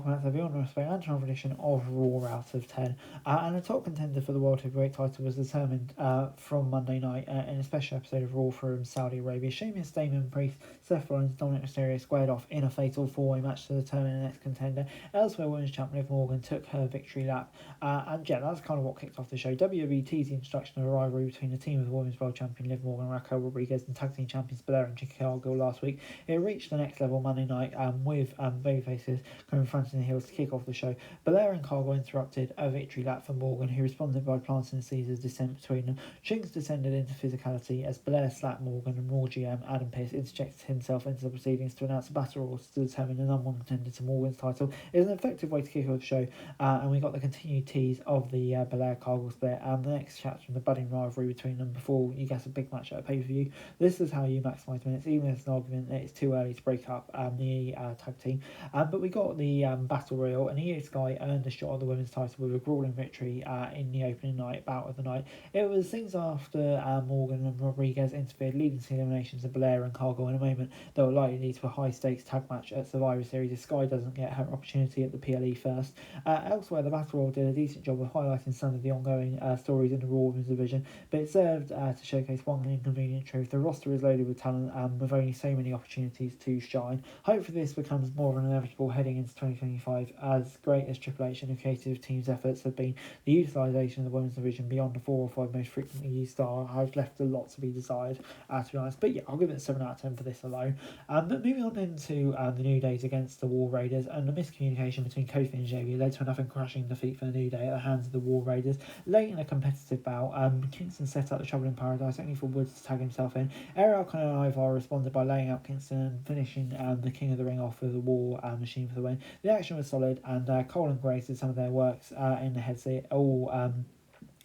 welcome back to the Beyond Respect and Travel edition of Raw out of 10. And the top contender for the World Heavyweight title was determined from Monday night in a special episode of Raw from Saudi Arabia. Sheamus, Damon Priest, Seth Rollins, Dominic Mysterio squared off in a fatal four-way match to determine the next contender. Elsewhere, Women's Champion Liv Morgan took her victory lap. And yeah, that's kind of what kicked off the show. WWE teased the introduction of a rivalry between the team of the Women's World Champion Liv Morgan, Raquel Rodriguez, and Tag Team Champions Belair and Jade Cargill last week. It reached the next level Monday night with babyfaces confronting the heels to kick off the show. Belair and Cargill interrupted a victory lap for Morgan, who responded by planting the seeds of dissent between them. Jinx descended into physicality as Belair slapped Morgan, and Raw GM Adam Pearce interjected himself into the proceedings to announce a battle royal to determine the number one contender to Morgan's title. It was an effective way to kick off the show, and we got the continued tease of the Belair-Cargill split and the next chapter in the budding rivalry between them before you get a big match at a pay-per-view. This is how you maximise minutes, even if it's an argument that it's too early to break up the tag team. But we got the Battle Royal, and Io Sky earned a shot at the women's title with a grueling victory in the opening night bout of the night. It was things after Morgan and Rodriguez interfered, leading to the eliminations of Belair and Cargill in a moment that will likely lead to a high-stakes tag match at Survivor Series if Sky doesn't get her opportunity at the PLE first. Elsewhere, the Battle Royal did a decent job of highlighting some of the ongoing stories in the Raw Women's division, but it served to showcase one inconvenient truth. The roster is loaded with talent with only so many opportunities to shine. Hopefully this becomes more of an inevitable heading into 2025. As great as Triple H and the creative team's efforts have been, the utilisation of the women's division beyond the 4 or 5 most frequently used star has left a lot to be desired, to be honest. But yeah, I'll give it a 7 out of 10 for this alone. But moving on into the New Days against the War Raiders, and the miscommunication between Kofi and Xavier led to a nothing crashing defeat for the New Day at the hands of the War Raiders. Late in a competitive bout, Kingston set up the Trouble in Paradise, only for Woods to tag himself in. Ariel and Ivar responded by laying out Kingston and finishing the King of the Ring off with the War Machine for the win. The action was solid, and Cole and Grace did some of their works in the headset,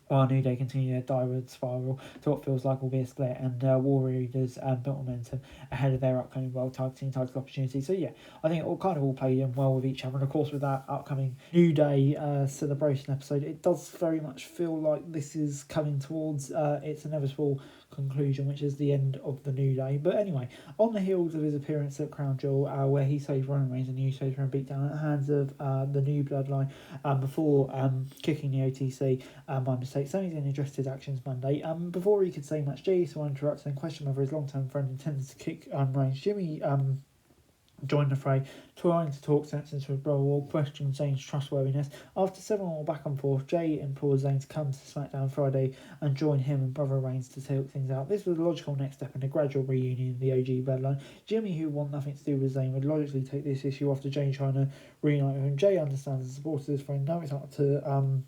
while New Day continue their downward spiral to what feels like will be a split, and War Raiders built momentum ahead of their upcoming World Tag Team title opportunity. So yeah, I think it all played in well with each other, and of course with that upcoming New Day celebration episode, it does very much feel like this is coming towards its inevitable conclusion, which is the end of the New Day. But anyway, on the heels of his appearance at Crown Jewel, where he saved Roman Reigns and used from a beatdown at the hands of the New Bloodline before kicking the OTC by mistake, Sami Zayn addressed his actions Monday. Before he could say much, Jey Uso interrupted and questioned whether his long-term friend intended to kick Reigns. Jimmy joined the fray, trying to talk sense into his brother or question Zayn's trustworthiness. After several more back and forth, Jey implored Zayn to come to SmackDown Friday and join him and brother Reigns to talk things out. This was the logical next step in a gradual reunion of the OG bloodline. Jimmy, who wanted nothing to do with Zayn, would logically take this issue after Jey trying to reunite with him. Jey understands the support of his friend. Now it's up to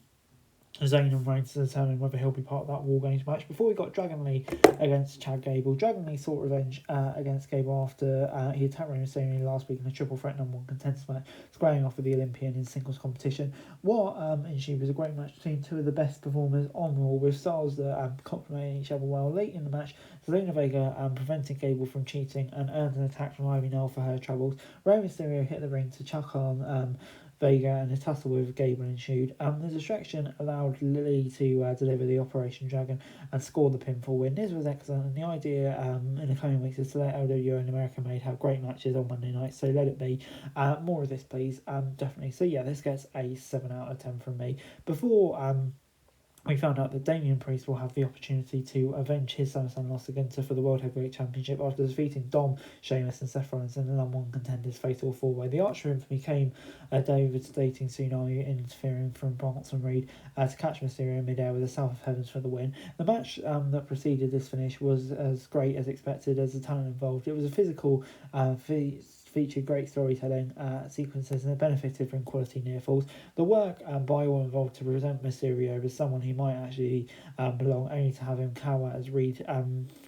Zayn and Reigns to determine whether he'll be part of that War Games match. Before we got Dragon Lee against Chad Gable. Dragon Lee sought revenge against Gable after he attacked Rey Mysterio last week in a triple threat number one contenders match, squaring off with the Olympian in singles competition. What initially was a great match between two of the best performers on Raw, with styles that complemented each other well. Late in the match, Zelina Vega prevented Gable from cheating and earned an attack from Ivy Nell for her troubles. Rey Mysterio hit the ring to chuck on Vega, and a tussle with Gable ensued. The distraction allowed Lily to deliver the Operation Dragon and score the pinfall win. This was excellent, and the idea in the coming weeks is to let LWO and American Made have great matches on Monday night, so let it be. More of this, please. Definitely. So yeah, this gets a 7 out of 10 from me. Before we found out that Damian Priest will have the opportunity to avenge his SummerSlam loss again for the World Heavyweight Championship after defeating Dom, Sheamus and Seth Rollins in the number one contenders fatal four-way. The Archer infamy came devastating tsunami interfering from Bronson Reed to catch Mysterio in midair with a South of Heavens for the win. The match that preceded this finish was as great as expected as the talent involved. It was a physical featured great storytelling sequences, and it benefited from quality near falls. The work by all involved to present Mysterio as someone who might actually belong, only to have him cower as Reed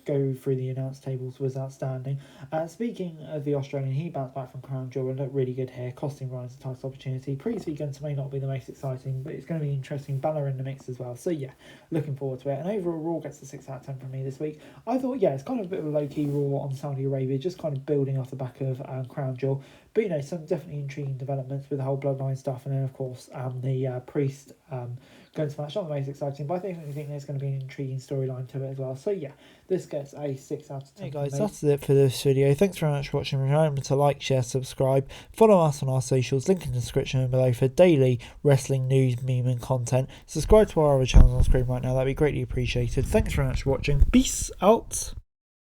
go through the announce tables, was outstanding. Speaking of the Australian, he bounced back from Crown Jewel and looked really good here, costing Ryan's a title opportunity. Priest v Gunther may not be the most exciting, but it's going to be interesting. Balor in the mix as well. So yeah, looking forward to it. And overall, Raw gets a 6 out of 10 from me this week. I thought, yeah, it's kind of a bit of a low-key Raw on Saudi Arabia, just kind of building off the back of Crown Jewel. But some definitely intriguing developments with the whole Bloodline stuff, and then of course the Priest going to match. Not the most exciting, but I think there's going to be an intriguing storyline to it as well. So yeah, this gets a 6 out of 10. Hey guys, that's it for this video. Thanks very much for watching. Remember to like, share, subscribe, follow us on our socials, link in the description below for daily wrestling news, meme and content. Subscribe to our other channels on screen right now, that'd be greatly appreciated. Thanks very much for watching. Peace out.